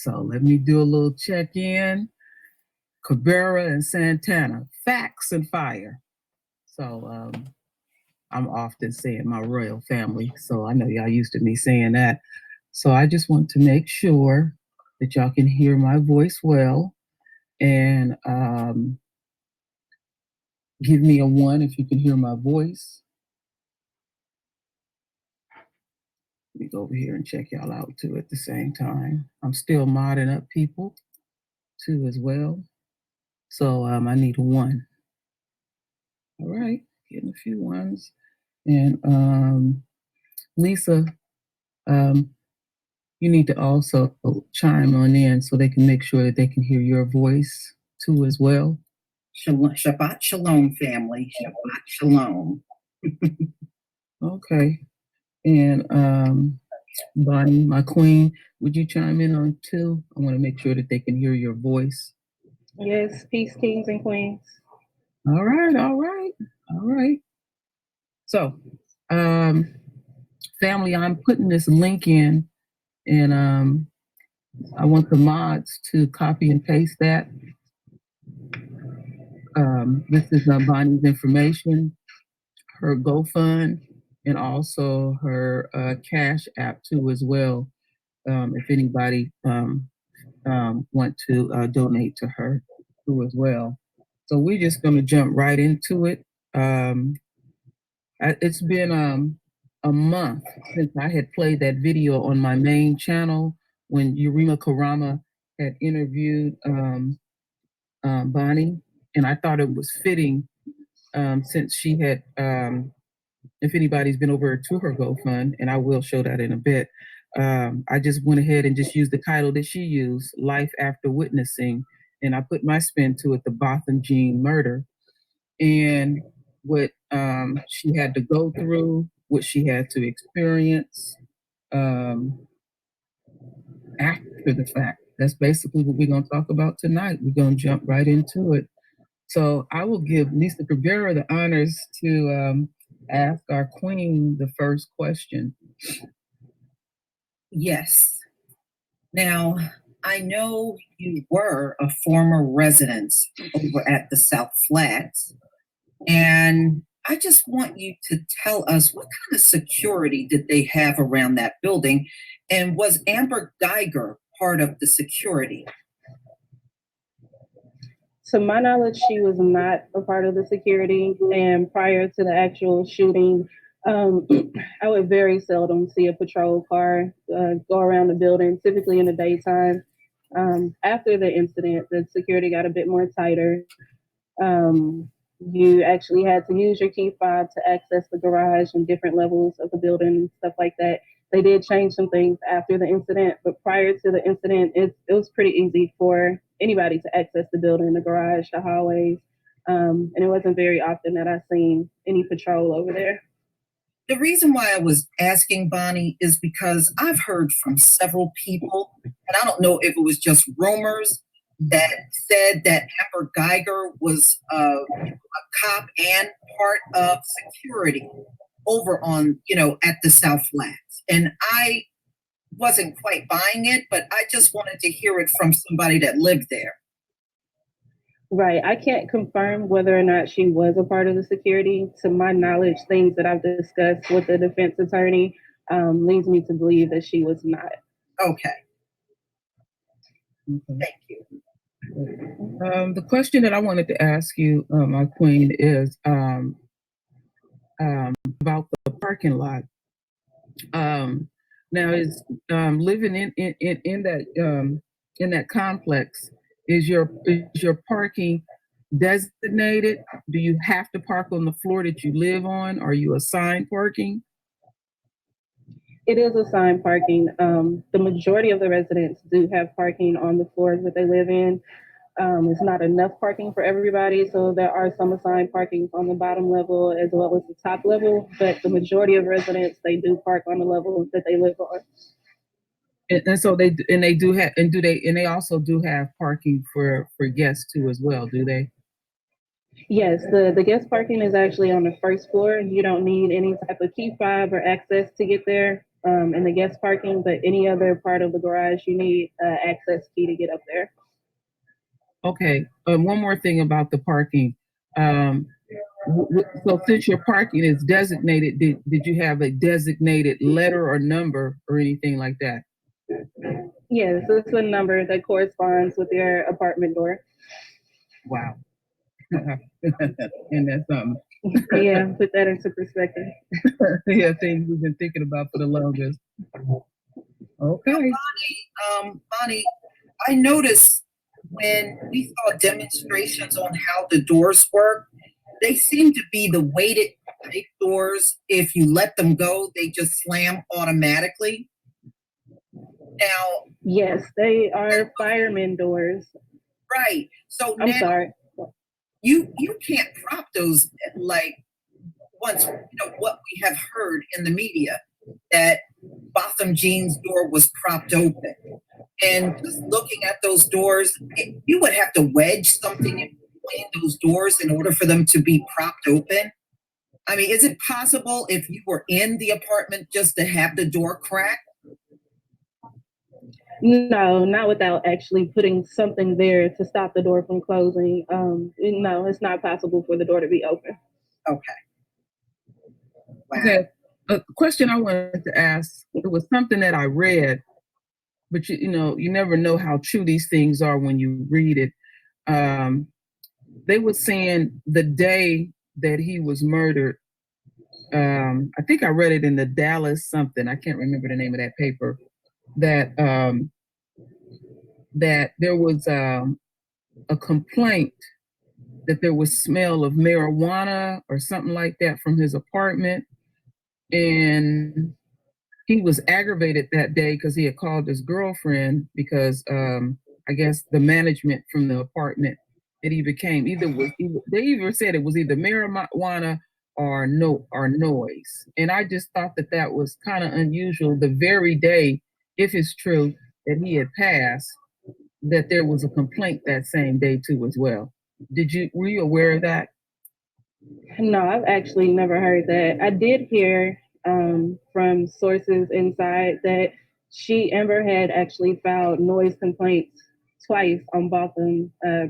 so let me do a little check-in. Cabrera and Santana, facts and fire. So I'm often saying my royal family, so I know y'all used to me saying that. So I just want to make sure that y'all can hear my voice well, and give me a 1 if you can hear my voice. Let me go over here and check y'all out too at the same time. I'm still modding up people too as well. So I need a 1. All right, getting a few ones. And Lisa, you need to also chime on in so they can make sure that they can hear your voice too as well. Shabbat shalom, family. Shabbat shalom. Okay. And Bonnie, my queen, would you chime in on 2? I want to make sure that they can hear your voice. Yes, peace, kings and queens. All right. So, family, I'm putting this link in, and I want the mods to copy and paste that. This is Bonnie's information, her GoFund, and also her Cash App too as well. If anybody want to donate to her too as well. So we're just going to jump right into it. It's been a month since I had played that video on my main channel when Yurima Karama had interviewed Bonnie, and I thought it was fitting since she had, if anybody's been over to her GoFund, and I will show that in a bit, I just went ahead and just used the title that she used, Life After Witnessing, and I put my spin to it, the Botham Jean murder, and what she had to go through, what she had to experience after the fact. That's basically what we're going to talk about tonight. We're going to jump right into it. So I will give Lisa Cabrera the honors to ask our queen the first question. Yes. Now, I know you were a former resident over at the South Flats, and I just want you to tell us what kind of security did they have around that building, and was Amber Geiger part of the security? To my knowledge, she was not a part of the security, and prior to the actual shooting, I would very seldom see a patrol car go around the building, typically in the daytime. After the incident, the security got a bit more tighter. You actually had to use your key fob to access the garage and different levels of the building and stuff like that. They did change some things after the incident, but prior to the incident, it was pretty easy for anybody to access the building, the garage, the hallways, and it wasn't very often that I seen any patrol over there. The reason why I was asking, Bonnie, is because I've heard from several people, and I don't know if it was just rumors, that said that Amber Geiger was a cop and part of security over on, at the South Flats. And I wasn't quite buying it, but I just wanted to hear it from somebody that lived there. Right. I can't confirm whether or not she was a part of the security. To my knowledge, things that I've discussed with the defense attorney leads me to believe that she was not. Okay. Thank you. The question that I wanted to ask you, my queen, is about the parking lot. Now, is living in that complex, is your parking designated? Do you have to park on the floor that you live on? Are you assigned parking? It is assigned parking. The majority of the residents do have parking on the floors that they live in. It's not enough parking for everybody, so there are some assigned parkings on the bottom level as well as the top level, but the majority of residents, they do park on the level that they live on. And so they also do have parking for guests too as well, do they? Yes, the guest parking is actually on the first floor. You don't need any type of key fob or access to get there. in the guest parking, but any other part of the garage, you need access key to get up there. Okay. One more thing about the parking. Um, so since your parking is designated, did you have a designated letter or number or anything like that? Yes, it's a number that corresponds with your apartment door. Wow. And that's Yeah, put that into perspective. yeah, things we've been thinking about for the longest. Okay. Bonnie, I noticed when we saw demonstrations on how the doors work, they seem to be the weighted type doors. If you let them go, they just slam automatically. Now, yes, they are fireman doors. right. So I'm now sorry. you can't prop those like once what we have heard in the media that Botham Jean's door was propped open. And just looking at those doors, you would have to wedge something in between those doors in order for them to be propped open. I mean, is it possible if you were in the apartment just to have the door cracked? No, not without actually putting something there to stop the door from closing. No, it's not possible for the door to be open. Okay. Wow. Okay. A question I wanted to ask. It was something that I read, but you never know how true these things are when you read it. They were saying the day that he was murdered. I think I read it in the Dallas something. I can't remember the name of that paper. That there was a complaint that there was smell of marijuana or something like that from his apartment, and he was aggravated that day because he had called his girlfriend because I guess the management from the apartment that he became they either said it was either marijuana or noise, and I just thought that that was kind of unusual. The very day, if it's true that he had passed, that there was a complaint that same day too as well. Were you aware of that? No, I've actually never heard that. I did hear from sources inside that Amber had actually filed noise complaints twice on Botham a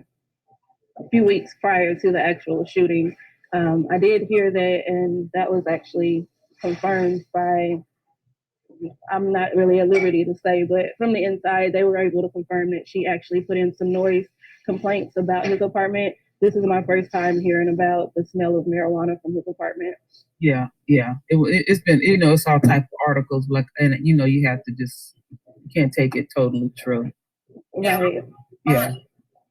few weeks prior to the actual shooting. I did hear that, and that was actually confirmed by, I'm not really at liberty to say, but from the inside, they were able to confirm that she actually put in some noise complaints about his apartment. This is my first time hearing about the smell of marijuana from his apartment. Yeah, yeah. It's been, it's all type of articles, like, and you have to you can't take it totally true. Right. Yeah.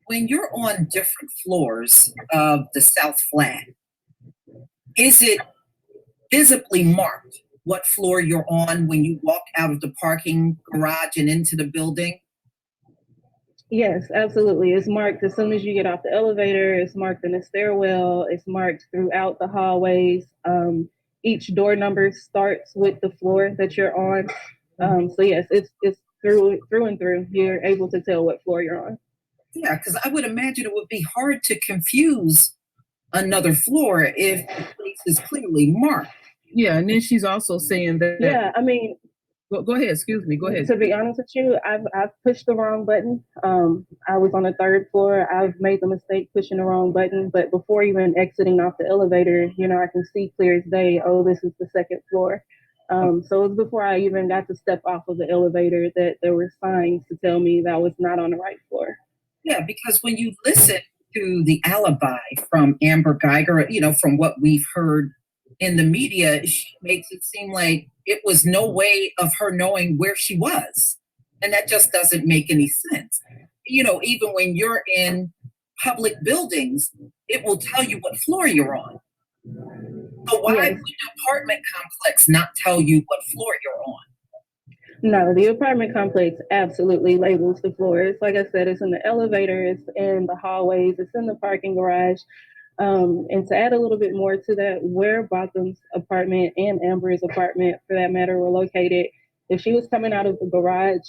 When you're on different floors of the South Flat, is it visibly marked what floor you're on when you walk out of the parking garage and into the building? Yes, absolutely. It's marked as soon as you get off the elevator. It's marked in the stairwell. It's marked throughout the hallways. Each door number starts with the floor that you're on. So yes, it's through and through. You're able to tell what floor you're on. Yeah, because I would imagine it would be hard to confuse another floor if the place is clearly marked. Yeah, and then she's also saying that. Yeah, I mean, go ahead. Excuse me. Go ahead. To be honest with you, I've pushed the wrong button. I was on the third floor. I've made the mistake pushing the wrong button. But before even exiting off the elevator, I can see clear as day. Oh, this is the second floor. So it was before I even got to step off of the elevator that there were signs to tell me that I was not on the right floor. Yeah, because when you listen to the alibi from Amber Geiger, from what we've heard in the media, she makes it seem like it was no way of her knowing where she was. And that just doesn't make any sense. Even when you're in public buildings, it will tell you what floor you're on. So why would the apartment complex not tell you what floor you're on? No, the apartment complex absolutely labels the floors. Like I said, it's in the elevator, it's in the hallways, it's in the parking garage. And to add a little bit more to that, where Botham's apartment and Amber's apartment, for that matter, were located, if she was coming out of the garage,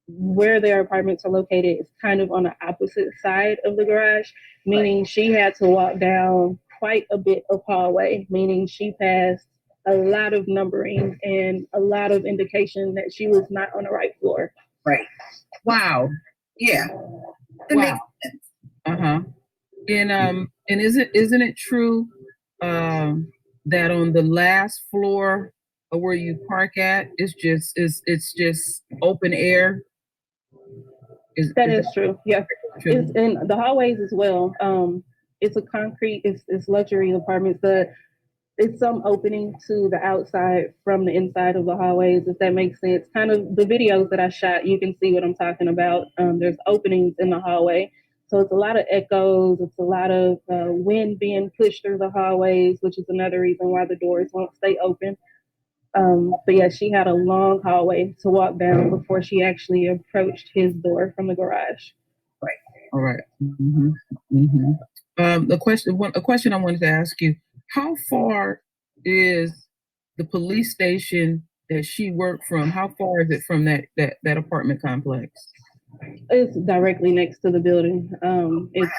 where their apartments are located is kind of on the opposite side of the garage, meaning she had to walk down quite a bit of hallway, meaning she passed a lot of numbering and a lot of indication that she was not on the right floor. Right. Wow. Yeah. That Wow. makes sense. Uh-huh. And isn't it true that on the last floor of where you park at, it's just open air? That is true. Yeah. true? It's in the hallways as well. It's a concrete, it's luxury apartments, but it's some opening to the outside from the inside of the hallways, if that makes sense. Kind of the videos that I shot, you can see what I'm talking about. There's openings in the hallway. So it's a lot of echoes. It's a lot of wind being pushed through the hallways, which is another reason why the doors won't stay open. But yeah, she had a long hallway to walk down before she actually approached his door from the garage. Right. All right. Mm-hmm. Mm-hmm. A question I wanted to ask you: how far is the police station that she worked from? How far is it from that apartment complex? It's directly next to the building. It's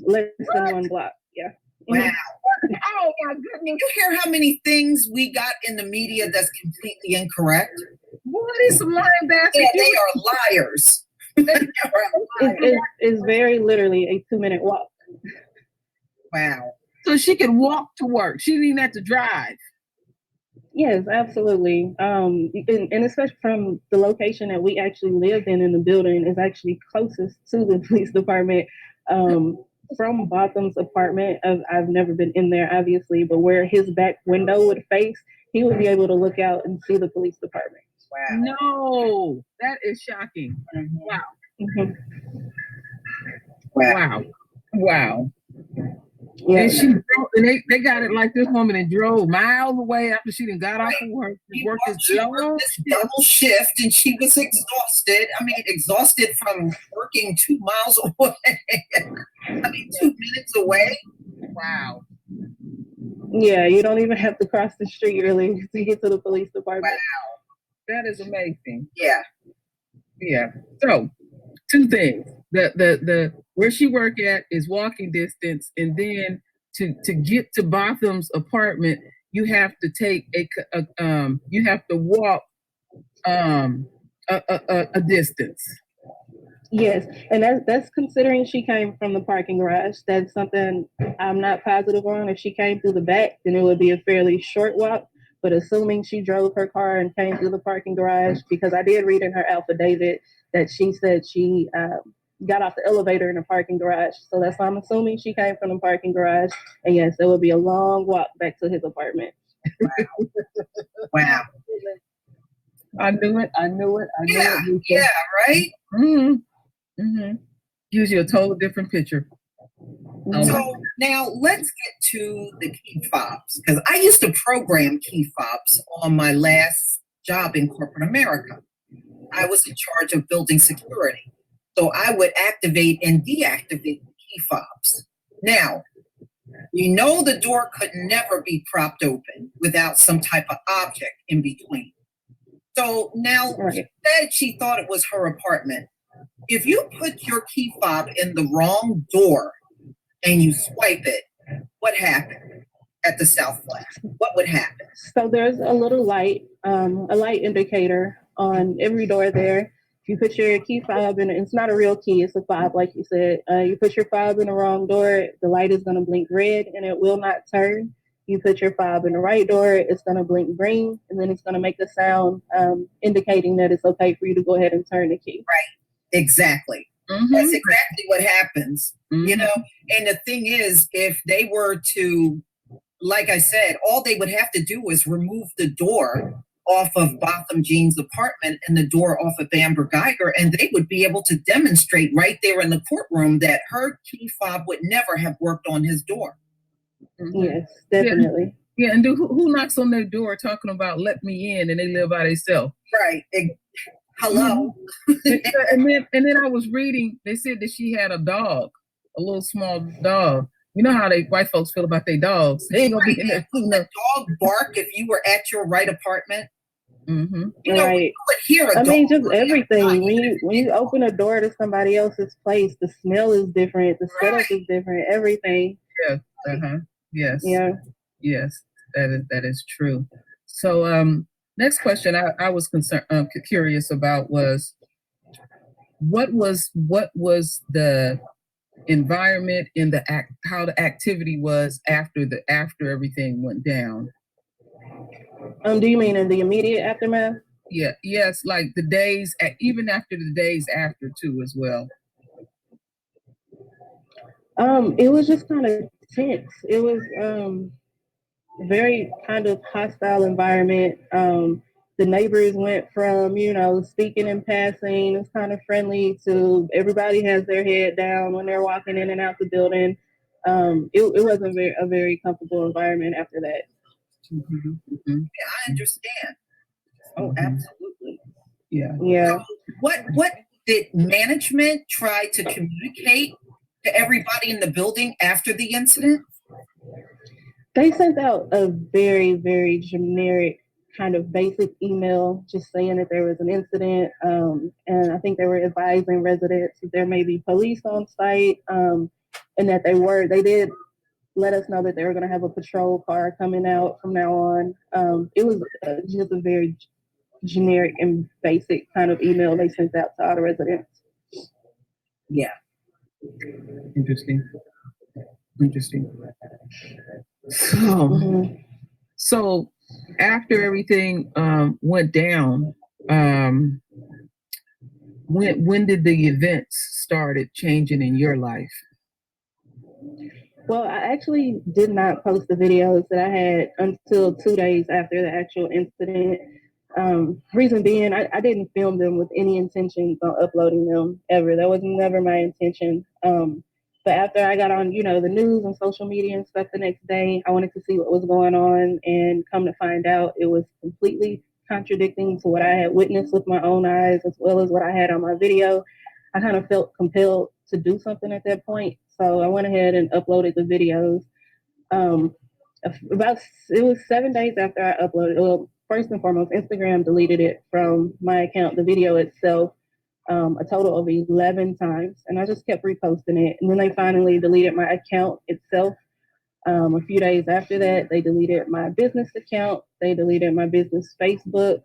less than 1 block. Yeah. Wow. Oh my goodness. You hear how many things we got in the media that's completely incorrect? What is some lying bastard? Yeah, they are liars. It's very literally a 2-minute walk. Wow. So she could walk to work. She didn't even have to drive. Yes, absolutely. And especially from the location that we actually lived in the building is actually closest to the police department. From Botham's apartment, I've never been in there, obviously, but where his back window would face, he would be able to look out and see the police department. Wow. No, that is shocking. Mm-hmm. Wow. Mm-hmm. Wow. Wow. Yeah. And she they got it like this woman and drove miles away after she done got off of work. She worked this double shift and she was exhausted. I mean, exhausted from working 2 miles away. 2 minutes away. Wow. Yeah, you don't even have to cross the street really to get to the police department. Wow. That is amazing. Yeah. Yeah. So 2 things. The where she work at is walking distance, and then to get to Botham's apartment, you have to take you have to walk a distance. Yes, and that's considering she came from the parking garage. That's something I'm not positive on. If she came through the back, then it would be a fairly short walk. But assuming she drove her car and came through the parking garage, because I did read in her affidavit that she said she got off the elevator in the parking garage. So that's why I'm assuming she came from the parking garage. And yes, it would be a long walk back to his apartment. Wow. I knew it. Yeah, right? Mm-hmm. Mm-hmm. Gives you a totally different picture. So now let's get to the key fobs, because I used to program key fobs on my last job in corporate America. I was in charge of building security. So I would activate and deactivate the key fobs. Now, we know the door could never be propped open without some type of object in between. So now she said she thought it was her apartment. If you put your key fob in the wrong door and you swipe it, what happened at the South Flash? What would happen? So there's a little light, a light indicator on every door there. If you put your key fob in, it's not a real key, it's a fob, like you said. You put your fob in the wrong door, the light is going to blink red and it will not turn. You put your fob in the right door, it's going to blink green, and then it's going to make a sound indicating that it's okay for you to go ahead and turn the key. Right. Exactly. Mm-hmm. That's exactly what happens. Mm-hmm. You know, and the thing is, if they were to, like I said, all they would have to do is remove the door off of Botham Jean's apartment and the door off of Amber Geiger, and they would be able to demonstrate right there in the courtroom that her key fob would never have worked on his door. Mm-hmm. Yes, definitely. Yeah, and who knocks on their door talking about "let me in" and they live by themselves? Right. Hello. Mm-hmm. and then I was reading. They said that she had a dog, a little small dog. You know how white folks feel about their dogs. They ain't gonna be in there. Would the dog bark if you were at your right apartment? Mm-hmm. You know, right. You would hear a dog. I mean, just everything. When you open a door to somebody else's place, the smell is different. The setup is different. Everything. Yes. Uh-huh. Yes. Yeah. Yes. That is true. So next question I was concerned curious about was what was the environment in the how the activity was after everything went down. Do you mean in the immediate aftermath? Yeah, yes, like the days, even after the days after too, as well. It was just kind of tense. It was very kind of hostile environment. The neighbors went from, speaking in passing, it's kind of friendly, to everybody has their head down when they're walking in and out the building. It wasn't a very comfortable environment after that. Mm-hmm, mm-hmm. Yeah, I understand. Oh, Mm-hmm. absolutely. Yeah. Yeah. So what did management try to communicate to everybody in the building after the incident? They sent out a very, very generic kind of basic email just saying that there was an incident. And I think they were advising residents that there may be police on site, and that they did let us know that they were going to have a patrol car coming out from now on. It was just a very generic and basic kind of email they sent out to all the residents. Yeah. Interesting. So, Mm-hmm. so after everything went down, when did the events started changing in your life? Well, I actually did not post the videos that I had until 2 days after the actual incident. Reason being, I didn't film them with any intentions on uploading them ever. That was never my intention. But after I got on, the news and social media and stuff the next day, I wanted to see what was going on, and come to find out it was completely contradicting to what I had witnessed with my own eyes, as well as what I had on my video. I kind of felt compelled to do something at that point. So I went ahead and uploaded the videos. Um, it was 7 days after I uploaded. Well, first and foremost, Instagram deleted it from my account, the video itself, a total of 11 times, and I just kept reposting it. And then they finally deleted my account itself. A few days after that, they deleted my business account. They deleted my business Facebook.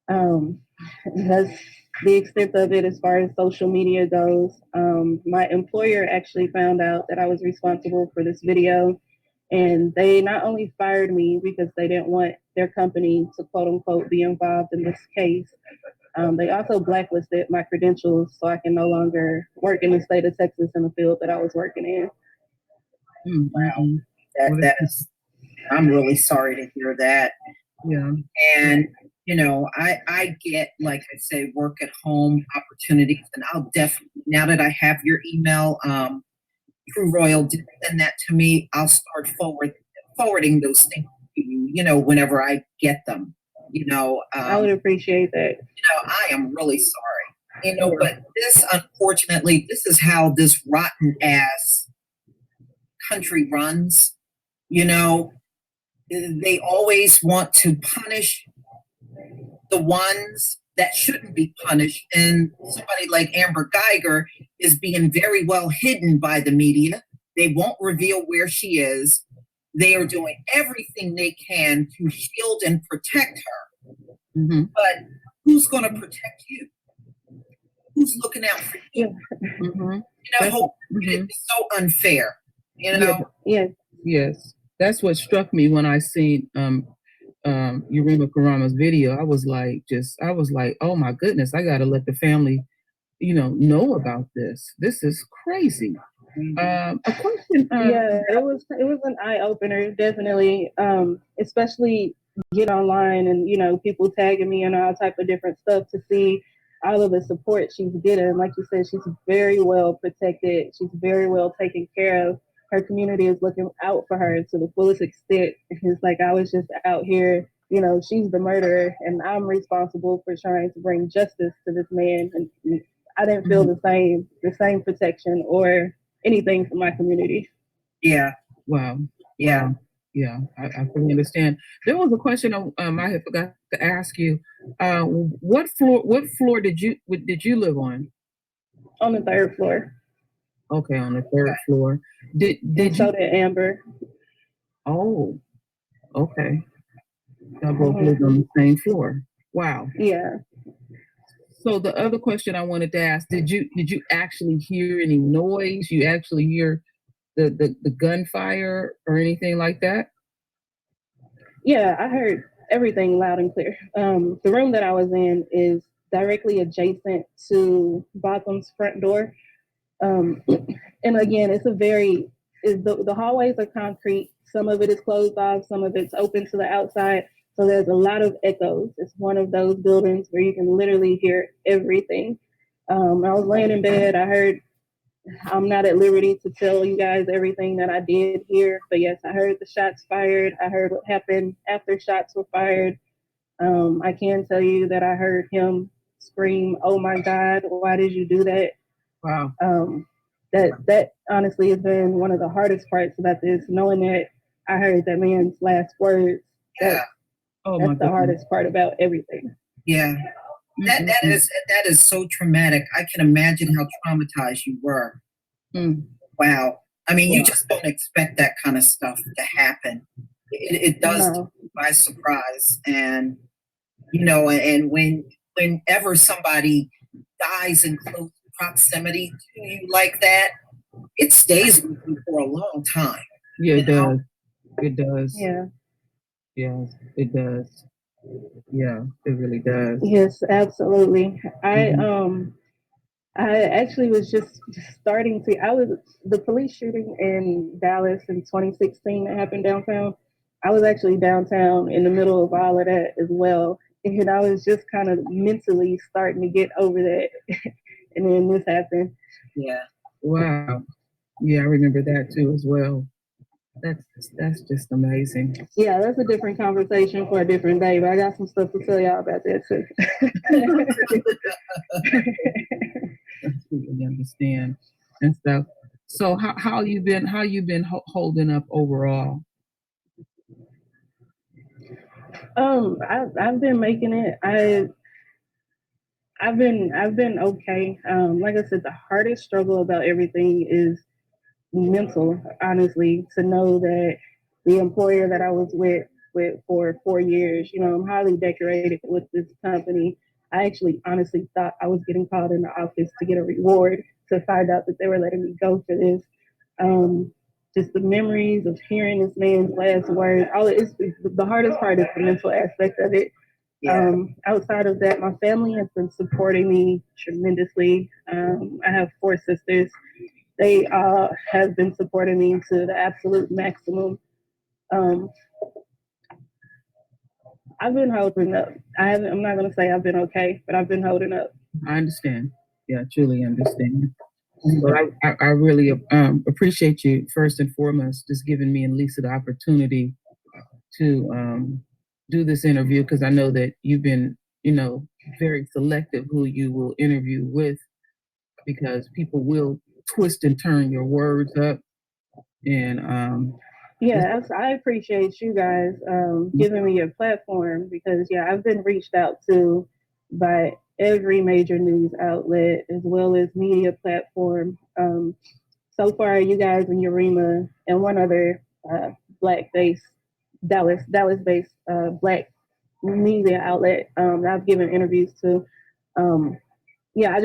Um, that's the extent of it as far as social media goes. My employer actually found out that I was responsible for this video, and they not only fired me because they didn't want their company to quote unquote be involved in this case, they also blacklisted my credentials so I can no longer work in the state of Texas in the field that I was working in. Mm-hmm. That is, I'm really sorry to hear that. Yeah. And I get, like I say, work at home opportunities, and I'll definitely, now that I have your email, True Royal did send that to me. I'll start forwarding those things to you, whenever I get them. I would appreciate that. I am really sorry. But this, unfortunately, this is how this rotten ass country runs. They always want to punish the ones that shouldn't be punished. And somebody like Amber Geiger is being very well hidden by the media. They won't reveal where she is. They are doing everything they can to shield and protect her. Mm-hmm. But who's going to protect you? Who's looking out for you? Mm-hmm. It's so unfair. Yeah. Yes, that's what struck me when I seen Yurima Karama's video. I was like, oh my goodness, I got to let the family, know about this. This is crazy. A question. Yeah, it was an eye opener, definitely. Especially get online and people tagging me and all type of different stuff to see all of the support she's getting. Like you said, she's very well protected. She's very well taken care of. Her community is looking out for her to the fullest extent. It's like I was just out here. She's the murderer, and I'm responsible for trying to bring justice to this man. And I didn't feel the same protection or anything from my community. Yeah. Wow. Yeah. Wow. Yeah, I fully understand. There was a question I had forgot to ask you. What floor did you live on? On the third floor. Okay, on the third floor. Did so you? Did Amber. Oh, okay. Y'all both lived on the same floor. Wow. Yeah. So the other question I wanted to ask, did you actually hear any noise? You actually hear the gunfire or anything like that? Yeah, I heard everything loud and clear. The room that I was in is directly adjacent to Botham's front door. Um, and again, the hallways are concrete. Some of it is closed off, some of it's open to the outside. So there's a lot of echoes. It's one of those buildings where you can literally hear everything. I was laying in bed. I'm not at liberty to tell you guys everything that I did hear, but yes, I heard the shots fired. I heard what happened after shots were fired. I can tell you that I heard him scream, "Oh my God, why did you do that?" Wow. That honestly has been one of the hardest parts about this, knowing that I heard that man's last words. Yeah. That's the hardest part about everything. Yeah. That is so traumatic. I can imagine how traumatized you were. Wow. I mean, you just don't expect that kind of stuff to happen. It does take you by surprise. And, and whenever somebody dies in close proximity to you like that, it stays with you for a long time. Yeah, it does. It does. Yeah. Yes, it does. Yeah, it really does. Yes, absolutely. I actually was just starting to. I was the police shooting in Dallas in 2016 that happened downtown. I was actually downtown in the middle of all of that as well, and I was just kind of mentally starting to get over that, and then this happened. Yeah. Wow. Yeah, I remember that too as well. That's just amazing. Yeah, that's a different conversation for a different day, but I got some stuff to tell y'all about that too. I completely understand and stuff. So how you been holding up overall? I've been making it. I've been okay. Like I said, the hardest struggle about everything is mental, honestly, to know that the employer that I was with for 4 years, I'm highly decorated with this company. I actually honestly thought I was getting called in the office to get a reward to find out that they were letting me go for this. Um, just the memories of hearing this man's last words. The hardest part is the mental aspect of it. Yeah. Outside of that, my family has been supporting me tremendously. I have 4 sisters. They have been supporting me to the absolute maximum. Um, I've been holding up. I'm not going to say I've been okay, but I've been holding up. I understand. Yeah, I truly understand. But I really appreciate you first and foremost just giving me and Lisa the opportunity to do this interview because I know that you've been, very selective who you will interview with because people will twist and turn your words up. And yes, I appreciate you guys giving me a platform because I've been reached out to by every major news outlet as well as media platform. So far, you guys and Urema and one other black-based Dallas-based black media outlet I've given interviews to. I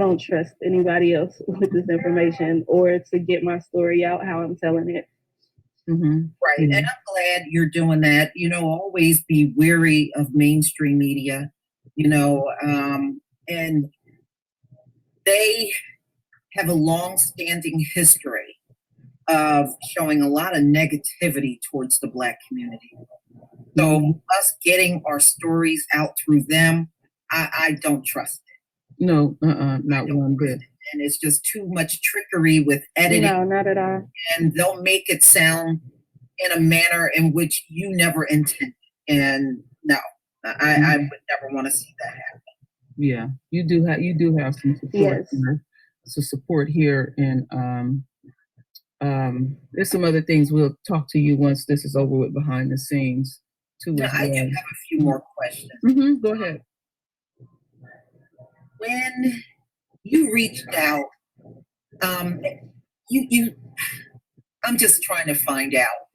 don't trust anybody else with this information or to get my story out how I'm telling it. Right. And I'm glad you're doing that. Always be wary of mainstream media, and they have a long-standing history of showing a lot of negativity towards the Black community. So us getting our stories out through them, I don't trust it. No, not one bit. And it's just too much trickery with editing. No, not at all. And they'll make it sound in a manner in which you never intended. And no, I would never want to see that happen. Yeah, you do have some support here. So support here, and there's some other things we'll talk to you once this is over with behind the scenes too. Now, I do have a few more questions. Go ahead. When you reached out, I'm just trying to find out.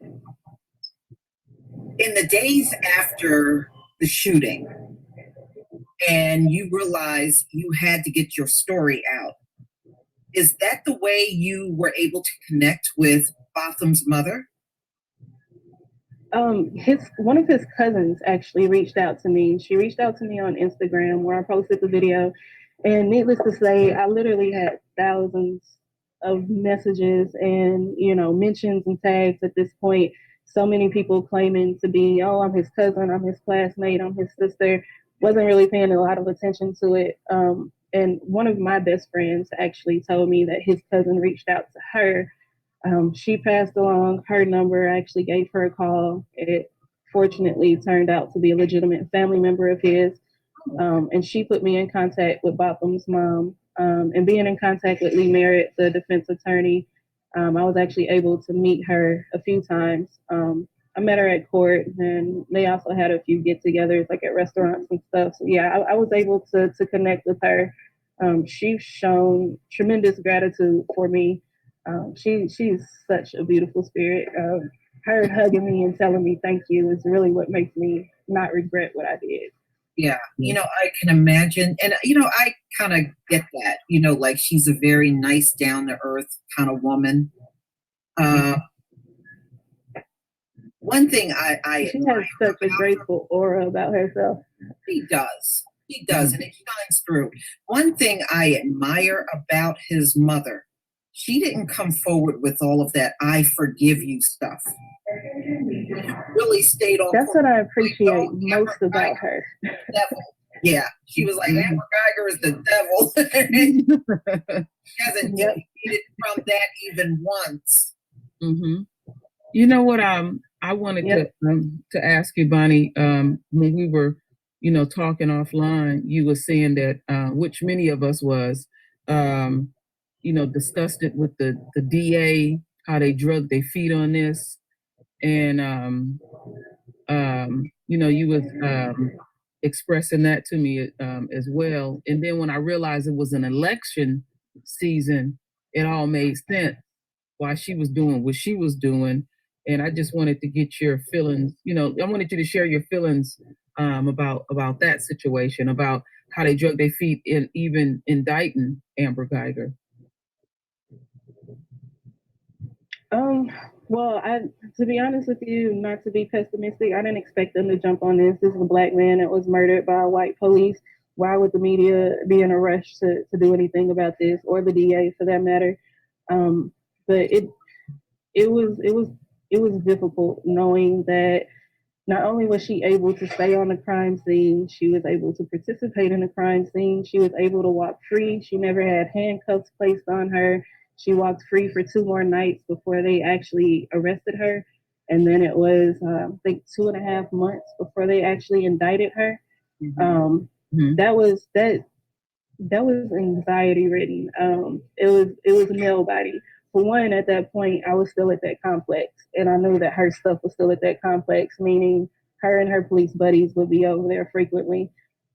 In the days after the shooting, and you realize you had to get your story out, is that the way you were able to connect with Botham's mother? His one of his cousins actually reached out to me. She reached out to me on Instagram where I posted the video, and needless to say, I literally had thousands of messages and mentions and tags at this point. So many people claiming to be, oh, I'm his cousin, I'm his classmate, I'm his sister. Wasn't really paying a lot of attention to it. And one of my best friends actually told me that his cousin reached out to her. She passed along her number. I actually gave her a call. It fortunately turned out to be a legitimate family member of his. And she put me in contact with Botham's mom. And being in contact with Lee Merritt, the defense attorney, I was actually able to meet her a few times. I met her at court, and they also had a few get-togethers, like at restaurants and stuff. So yeah, I was able to connect with her. She's shown tremendous gratitude for me. She's such a beautiful spirit. Her hugging me and telling me thank you is really what makes me not regret what I did. Yeah, I can imagine. And, I kind of get that, like she's a very nice, down to earth kind of woman. One thing She has such a graceful aura about herself. She does. She does, and it shines through. One thing I admire about his mother, she didn't come forward with all of that "I forgive you" stuff. Really stayed on. That's what I appreciate most about her. Devil. Yeah, she was like, Amber Geiger is the devil. She hasn't deviated from that even once. Mm-hmm. You know what? I wanted to ask you, Bonnie. When we were, talking offline, you were saying that which many of us was, discussed it with the DA, how they drug their feet on this, and you was expressing that to me as well. And then when I realized it was an election season, it all made sense why she was doing what she was doing. And I just wanted to get your feelings. I wanted you to share your feelings about that situation, about how they drug their feet in even indicting Amber Geiger. Well, to be honest with you, not to be pessimistic, I didn't expect them to jump on this. This is a black man that was murdered by white police. Why would the media be in a rush to do anything about this, or the DA for that matter? But it was difficult knowing that not only was she able to stay on the crime scene, she was able to participate in the crime scene. She was able to walk free. She never had handcuffs placed on her. She walked free for 2 more nights before they actually arrested her. And then it was, I think, 2.5 months before they actually indicted her. That was anxiety ridden. It was nail biting. For one, at that point, I was still at that complex, and I knew that her stuff was still at that complex, meaning her and her police buddies would be over there frequently.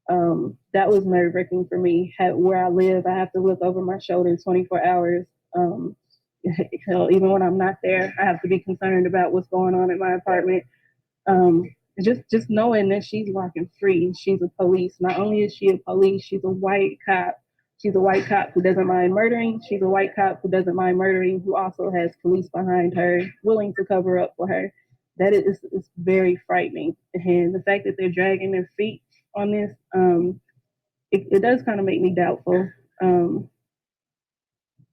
That was nerve wracking for me. Where I live, I have to look over my shoulder 24 hours. Even when I'm not there, I have to be concerned about what's going on in my apartment. Um, just knowing that she's walking free. She's a police. Not only is she a police, she's a white cop. She's a white cop who doesn't mind murdering. She's a white cop who doesn't mind murdering, who also has police behind her, willing to cover up for her. That is very frightening. And the fact that they're dragging their feet on this, it does kind of make me doubtful.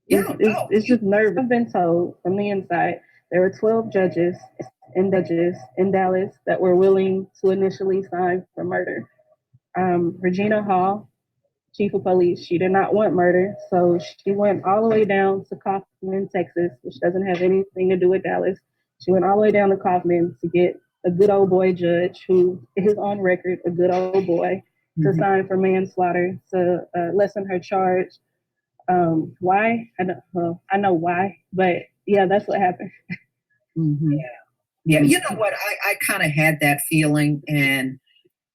It's just nervous. I've been told from the inside there were 12 judges in Dallas that were willing to initially sign for murder. Regina Hall, chief of police, she did not want murder, so she went all the way down to Kaufman, Texas, which doesn't have anything to do with Dallas. She went all the way down to Kaufman to get a good old boy judge who is on record a good old boy to sign for manslaughter to lessen her charge. Why? I know why, but yeah, that's what happened. Yeah. You know what? I kind of had that feeling. And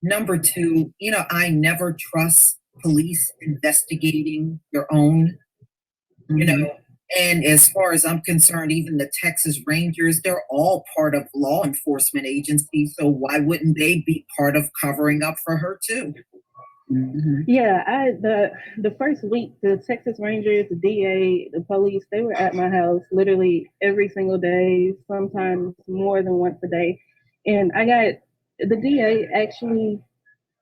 number two, I never trust police investigating their own, And as far as I'm concerned, even the Texas Rangers, they're all part of law enforcement agencies. So why wouldn't they be part of covering up for her too? Mhm. Yeah, the first week, the Texas Rangers, the DA, the police, they were at my house literally every single day, sometimes more than once a day. And I got the DA actually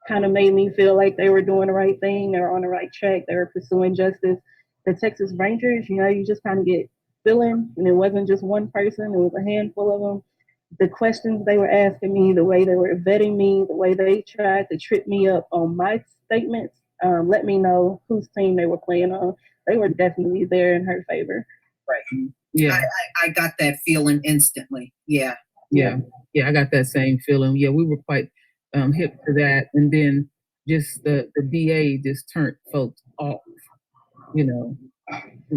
kind of made me feel like they were doing the right thing, they were on the right track, they were pursuing justice. The Texas Rangers, you just kind of get feeling, and it wasn't just one person, it was a handful of them. The questions they were asking me, the way they were vetting me, the way they tried to trip me up on my statements, let me know whose team they were playing on. They were definitely there in her favor. Right. Yeah. I got that feeling instantly. Yeah. Yeah. Yeah. I got that same feeling. Yeah. We were quite hip to that. And then just the DA just turned folks off, you know,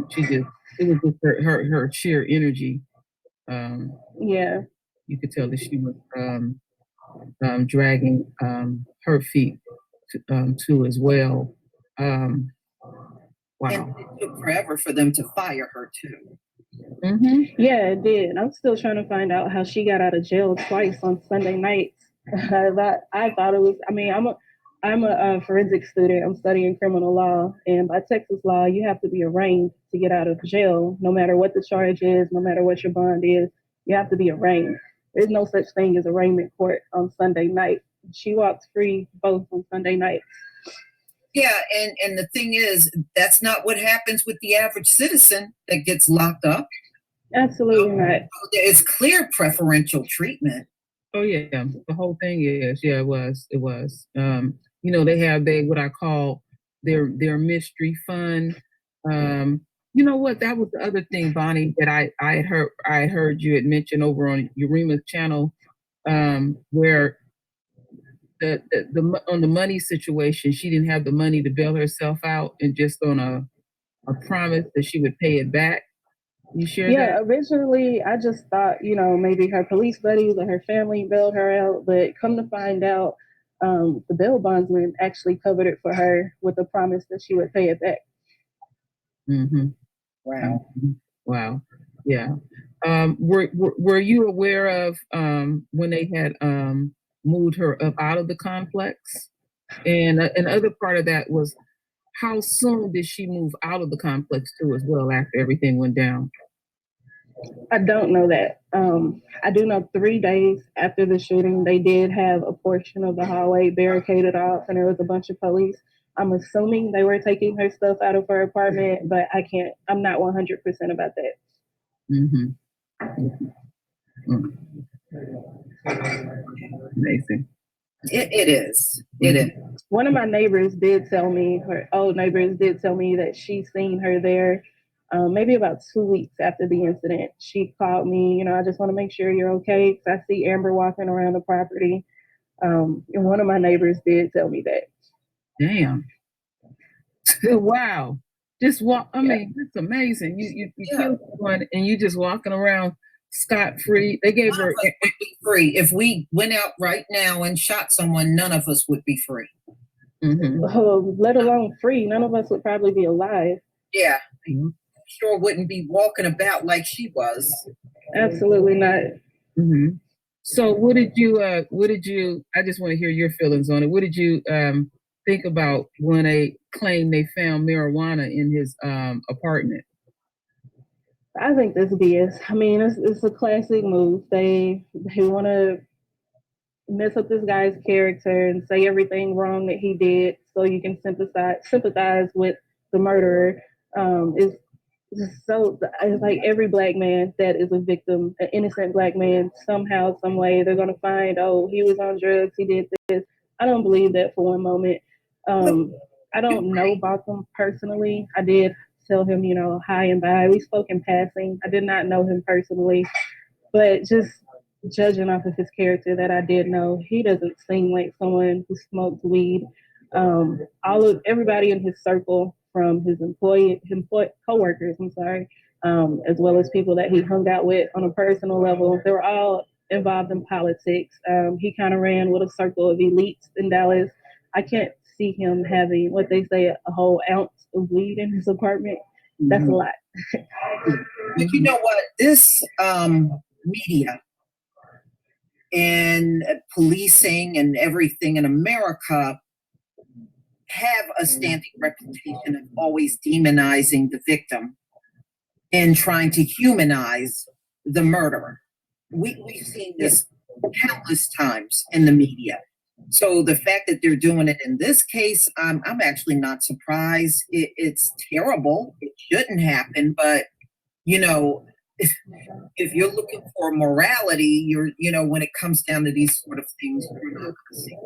she just, it was just her sheer energy. Yeah. You could tell that she was dragging her feet too as well. And Wow. it took forever for them to fire her too. Mm-hmm. Yeah, it did. I'm still trying to find out how she got out of jail twice on Sunday nights. I thought it was. I mean, I'm a forensic student. I'm studying criminal law, and by Texas law, you have to be arraigned to get out of jail, no matter what the charge is, no matter what your bond is. You have to be arraigned. There's no such thing as arraignment court on Sunday night. She walked free both on Sunday night. Yeah, and the thing is, that's not what happens with the average citizen that gets locked up. Absolutely not. It's clear preferential treatment. Oh yeah, the whole thing is, yeah, it was. They have what I call their mystery fund. You know what? That was the other thing, Bonnie, that I had heard you had mentioned over on Urima's channel, where on the money situation, she didn't have the money to bail herself out, and just on a promise that she would pay it back. You share Yeah, that? originally I just thought, maybe her police buddies or her family bailed her out, but come to find out, the bail bondsman actually covered it for her with a promise that she would pay it back. Mm-hmm. Wow. Mm-hmm. Wow. Yeah. Were you aware of when they had moved her up out of the complex? And another part of that was, how soon did she move out of the complex too, as well, after everything went down? I don't know that. I do know 3 days after the shooting, they did have a portion of the hallway barricaded off, and there was a bunch of police. I'm assuming they were taking her stuff out of her apartment, but I'm not 100% about that. Mm-hmm. Mm-hmm. Amazing. It is. It is. One of my neighbors did tell me, her old neighbors did tell me that she seen her there maybe about 2 weeks after the incident. She called me, I just want to make sure you're okay because I see Amber walking around the property. And one of my neighbors did tell me that. Damn. Wow. Just walk. I Yeah. mean, it's amazing. You Yeah. killed someone and you just walking around scot free. They gave None her. of us would be free. If we went out right now and shot someone, none of us would be free. Mm-hmm. Let alone free. None of us would probably be alive. Yeah. Mm-hmm. Sure wouldn't be walking about like she was. Absolutely not. Mm-hmm. So what did you I just want to hear your feelings on it. What did you think about when they claimed they found marijuana in his apartment? I think this BS. I mean, it's a classic move. They want to mess up this guy's character and say everything wrong that he did so you can sympathize with the murderer. Is it's like every black man that is a victim, an innocent black man, somehow, some way, they're gonna find, oh, he was on drugs, he did this. I don't believe that for one moment. I don't know Botham personally. I did tell him, hi and bye. We spoke in passing. I did not know him personally, but just judging off of his character that I did know, he doesn't seem like someone who smoked weed. Everybody in his circle, from his coworkers, as well as people that he hung out with on a personal level, they were all involved in politics. He kind of ran with a circle of elites in Dallas. I can't see him having what they say a whole ounce of weed in his apartment. That's a lot. But you know what? This media and policing and everything in America have a standing reputation of always demonizing the victim and trying to humanize the murderer. We've seen this countless times in the media. So the fact that they're doing it in this case, I'm actually not surprised. It's terrible. It shouldn't happen, but you know, if you're looking for morality, when it comes down to these sort of things, you're not going to see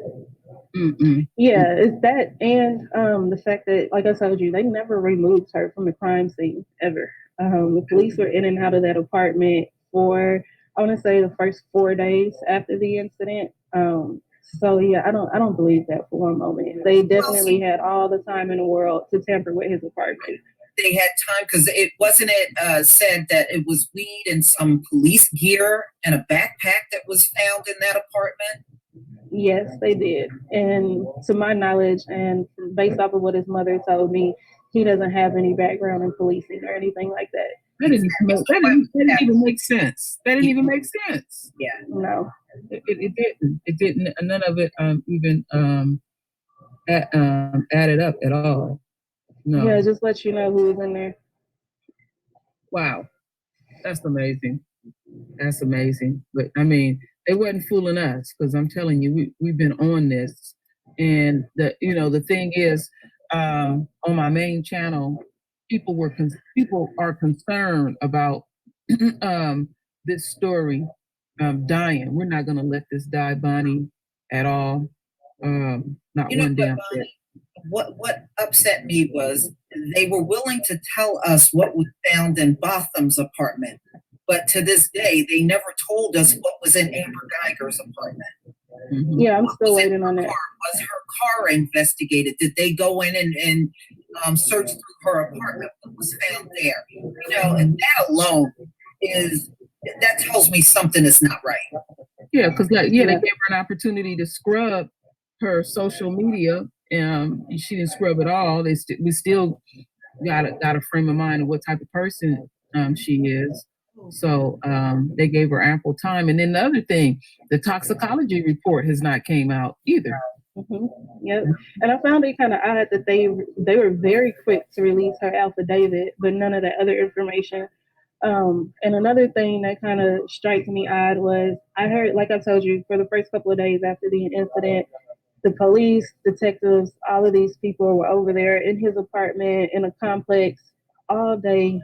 it. Yeah, it's that, and the fact that, like I told you, they never removed her from the crime scene ever. The police were in and out of that apartment for, I want to say, the first 4 days after the incident. So yeah, I don't believe that for one moment. They definitely had all the time in the world to tamper with his apartment. They had time because it said that it was weed and some police gear and a backpack that was found in that apartment. Yes, they did. And to my knowledge, and based off of what his mother told me, he doesn't have any background in policing or anything like that. That didn't even make sense. That didn't even make sense. Yeah. No. It didn't. It didn't. None of it even added up at all. No. Yeah, just let you know who was in there. Wow. That's amazing. That's amazing. But I mean, they wasn't fooling us, because I'm telling you, we've been on this. And the thing is, on my main channel, people are concerned about this story dying. We're not going to let this die, Bonnie, at all. Not one damn bit. What upset me was they were willing to tell us what was found in Botham's apartment, but to this day they never told us what was in Amber Geiger's apartment. Mm-hmm. Yeah, I'm still waiting on that. Was her car investigated? Did they go in and search through her apartment? What was found there? And that alone that tells me something is not right. Yeah, because they gave her an opportunity to scrub her social media. She didn't scrub it all. We still got a frame of mind of what type of person she is. So they gave her ample time. And then the other thing, the toxicology report has not came out either. Mm-hmm. Yep. And I found it kind of odd that they were very quick to release her affidavit, but none of that other information. And another thing that kind of strikes me odd was I heard, like I told you, for the first couple of days after the incident, the police, detectives, all of these people were over there in his apartment in a complex all day.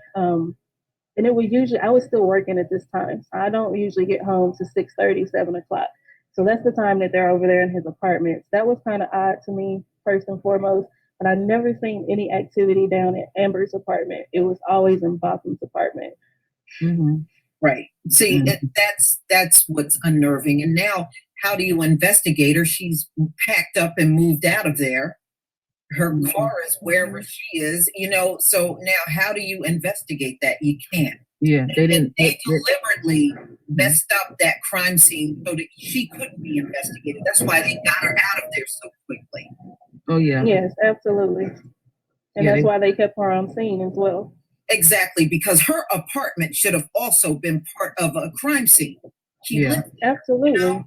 And it was usually, I was still working at this time. So I don't usually get home to 6:30, 7 o'clock. So that's the time that they're over there in his apartment. That was kind of odd to me, first and foremost. But I never seen any activity down at Amber's apartment. It was always in Botham's apartment. Mm-hmm. Right. See, that's what's unnerving. And now, how do you investigate her? She's packed up and moved out of there. Her car is wherever she is, so now how do you investigate that? You can't. Yeah, they deliberately messed up that crime scene so that she couldn't be investigated. That's why they got her out of there so quickly. Oh, yeah. Yes, absolutely. And that's why they kept her on scene as well. Exactly, because her apartment should have also been part of a crime scene. She lived there, absolutely.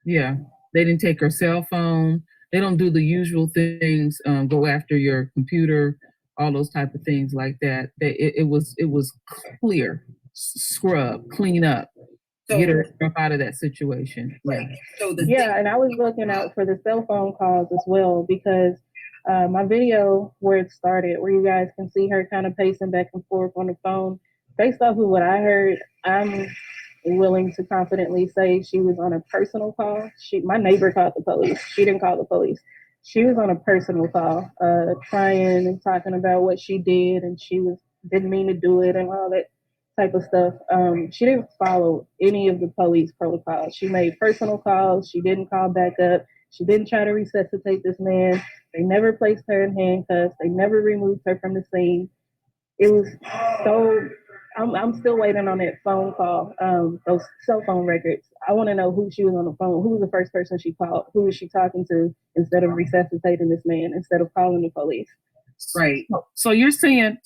Yeah, they didn't take her cell phone. They don't do the usual things, go after your computer, all those type of things like that. It was clear, scrub, clean up, get her up out of that situation. Right. Yeah. And I was looking out for the cell phone calls as well, because my video where it started, where you guys can see her kind of pacing back and forth on the phone, based off of what I heard, I'm willing to confidently say she was on a personal call. My neighbor called the police. She didn't call the police. She was on a personal call, crying and talking about what she did, and didn't mean to do it and all that type of stuff. She didn't follow any of the police protocols. She made personal calls. She didn't call back up. She didn't try to resuscitate this man. They never placed her in handcuffs. They never removed her from the scene. It was so. I'm still waiting on that phone call, those cell phone records. I want to know who she was on the phone. Who was the first person she called? Who was she talking to instead of resuscitating this man, instead of calling the police? Right. So you're saying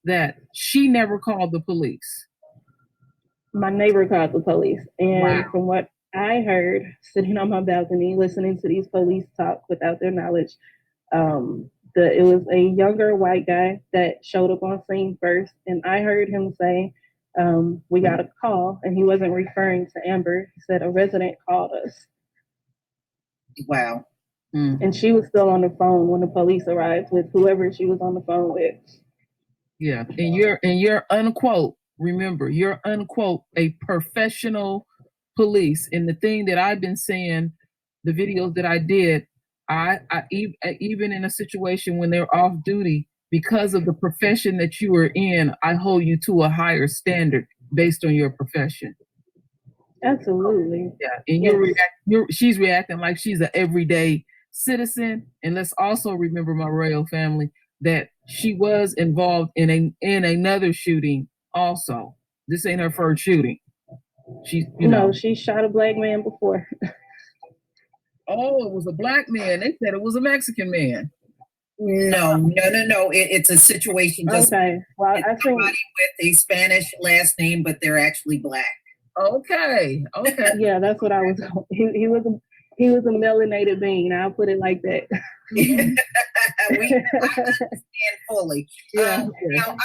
that she never called the police. My neighbor called the police, and Wow. from what I heard, sitting on my balcony, listening to these police talk without their knowledge, it was a younger white guy that showed up on scene first, and I heard him say, "We got a call," and he wasn't referring to Amber. He said a resident called us. Wow. And she was still on the phone when the police arrived with whoever she was on the phone with. Yeah, and you're unquote. Remember, you're unquote a professional police. And the thing that I've been saying, the videos that I did, even in a situation when they're off duty, because of the profession that you are in, I hold you to a higher standard based on your profession. Absolutely. Yeah, and she's reacting like she's an everyday citizen. And let's also remember, my royal family, that she was involved in another shooting also. This ain't her first shooting. She shot a black man before. Oh, it was a black man. They said it was a Mexican man. No. It's a situation. Just okay. Well, I think somebody with a Spanish last name, but they're actually black. Okay. Yeah, that's what I was. He was a melanated being. I'll put it like that. I understand fully. Yeah. Now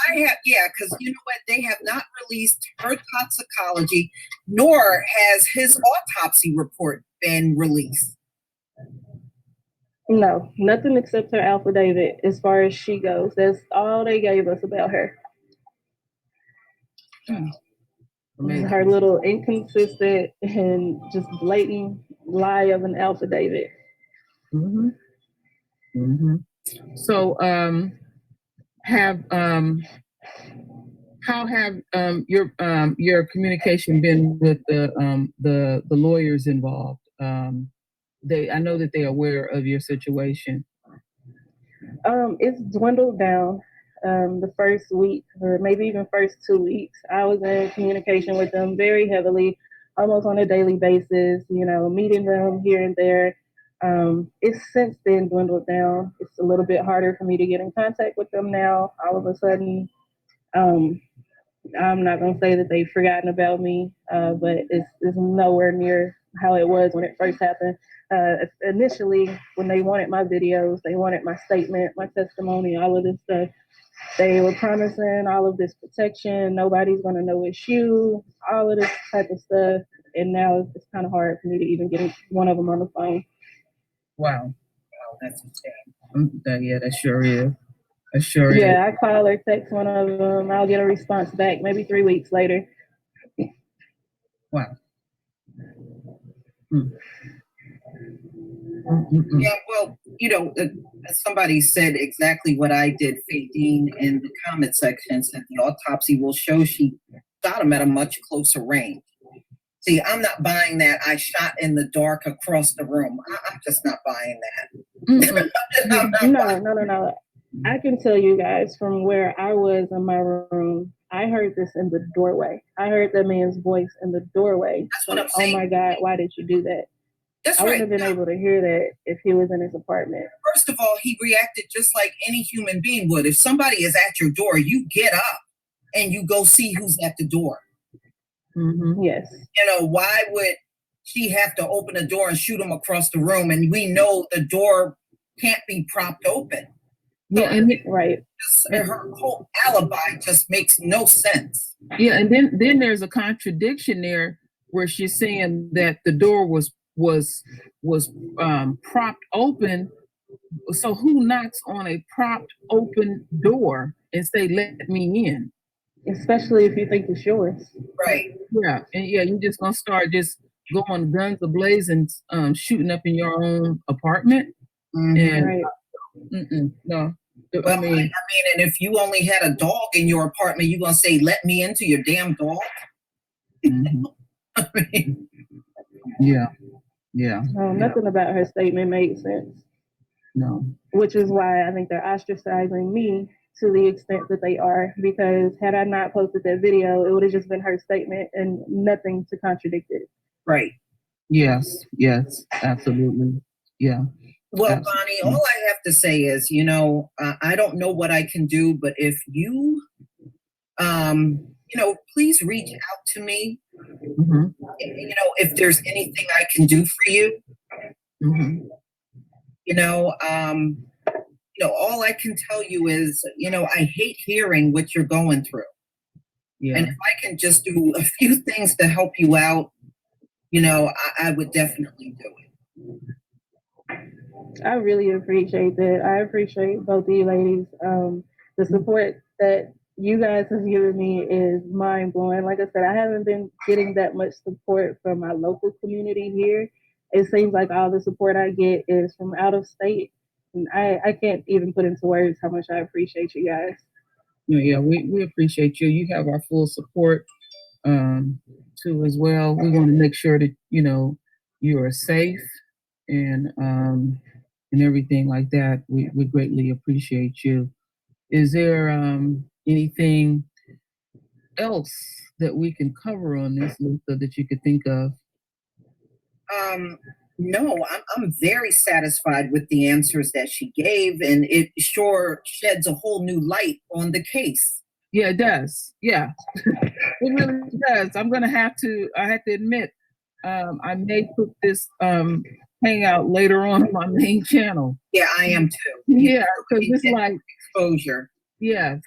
because you know what? They have not released her toxicology, nor has his autopsy report been released. No, nothing except her affidavit as far as she goes. That's all they gave us about her. Amazing. Her little inconsistent and just blatant lie of an affidavit. Mm-hmm. Mm-hmm. So, how have your communication been with the lawyers involved? I know that they're aware of your situation. It's dwindled down. The first week, or maybe even first 2 weeks, I was in communication with them very heavily, almost on a daily basis, meeting them here and there. It's since then dwindled down. It's a little bit harder for me to get in contact with them now. All of a sudden, I'm not going to say that they've forgotten about me, but it's nowhere near how it was when it first happened. Initially, when they wanted my videos, they wanted my statement, my testimony, all of this stuff. They were promising all of this protection. Nobody's going to know it's you, all of this type of stuff. And now it's kind of hard for me to even get one of them on the phone. Wow, that's insane. That sure is. That sure is. Yeah, I call or text one of them. I'll get a response back maybe 3 weeks later. Wow. Yeah, well, somebody said exactly what I did, Fadine, in the comment section, said the autopsy will show she shot him at a much closer range. See, I'm not buying that. I shot in the dark across the room. I'm just not buying that. No. I can tell you guys from where I was in my room, I heard this in the doorway. I heard that man's voice in the doorway. That's what I'm saying. Oh my God, why did you do that? That's I right. wouldn't have been able to hear that if he was in his apartment. First of all, he reacted just like any human being would. If somebody is at your door, you get up and you go see who's at the door. Mm-hmm. Yes. Why would she have to open the door and shoot him across the room? And we know the door can't be propped open. So right. Her whole alibi just makes no sense. Yeah, and then there's a contradiction there where she's saying that the door was propped open. So who knocks on a propped open door and say, "Let me in"? Especially if you think it's yours. Right. Yeah, and you're just gonna start just going guns ablazing, shooting up in your own apartment. Mm-hmm. And right. No. Well, I mean, and if you only had a dog in your apartment, you're gonna say, "Let me into your damn dog." Mm-hmm. I mean, yeah. Nothing about her statement made sense. No. Which is why I think they're ostracizing me to the extent that they are, because had I not posted that video, it would have just been her statement and nothing to contradict it. Right. Yes, absolutely. Yeah. Well, Bonnie, all I have to say is, I don't know what I can do, but if you please reach out to me. Mm-hmm. If there's anything I can do for you. Mm-hmm. All I can tell you is, I hate hearing what you're going through. Yeah. And if I can just do a few things to help you out, I would definitely do it. I really appreciate that. I appreciate both of you ladies. The support that you guys have given me is mind blowing. Like I said, I haven't been getting that much support from my local community here. It seems like all the support I get is from out of state. And I can't even put into words how much I appreciate you guys. Yeah, we appreciate you. You have our full support too as well. We want to make sure that you are safe and everything like that. We greatly appreciate you. Is there anything else that we can cover on this, Luther, that you could think of? No, I'm very satisfied with the answers that she gave, and it sure sheds a whole new light on the case. Yeah, it does. Yeah, it really does. I have to admit, I may put this hangout later on my main channel. Yeah, I am too. Yeah, because it's like exposure. Yes,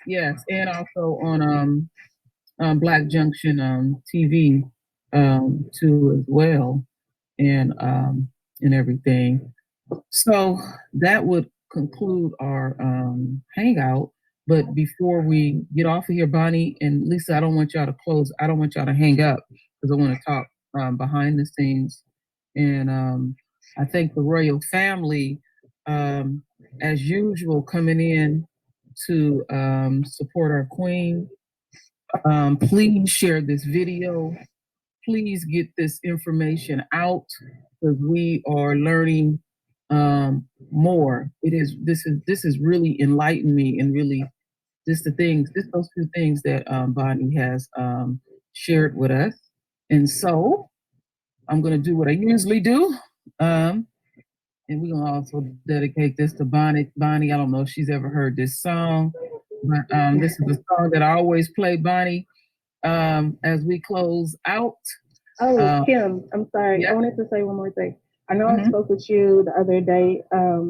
and also on Black Junction TV too as well, and everything. So that would conclude our hangout. But before we get off of here, Bonnie and Lisa, I don't want y'all to close. I don't want y'all to hang up because I want to talk behind the scenes. And I thank the royal family, as usual, coming in to support our queen. Please share this video. Please get this information out because we are learning more. This has really enlightened me, and really those two things that Bonnie has shared with us. And so I'm going to do what I usually do. And we're going to also dedicate this to Bonnie. Bonnie, I don't know if she's ever heard this song, but this is a song that I always play, Bonnie, as we close out. Oh, Kim, I'm sorry. Yeah. I wanted to say one more thing. I know I spoke with you the other day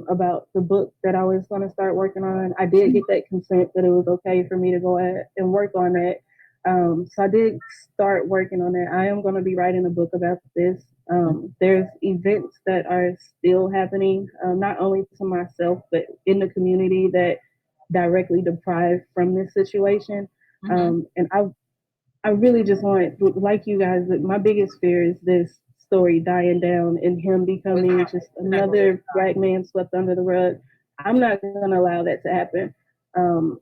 about the book that I was going to start working on. I did get that consent that it was okay for me to go ahead and work on that. So I did start working on that. I am going to be writing a book about this. There's events that are still happening, not only to myself, but in the community that directly deprive from this situation. And I really just want, like you guys, my biggest fear is this story dying down and him becoming just another Black man swept under the rug. I'm not going to allow that to happen.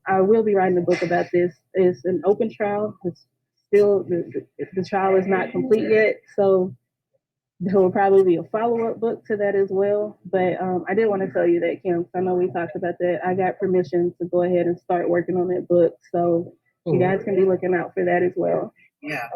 I will be writing a book about this. It's an open trial. It's still, the trial is not complete yet. So there will probably be a follow-up book to that as well. But I did want to tell you that, Kim, because I know we talked about that. I got permission to go ahead and start working on that book. So you guys can be looking out for that as well. Yeah.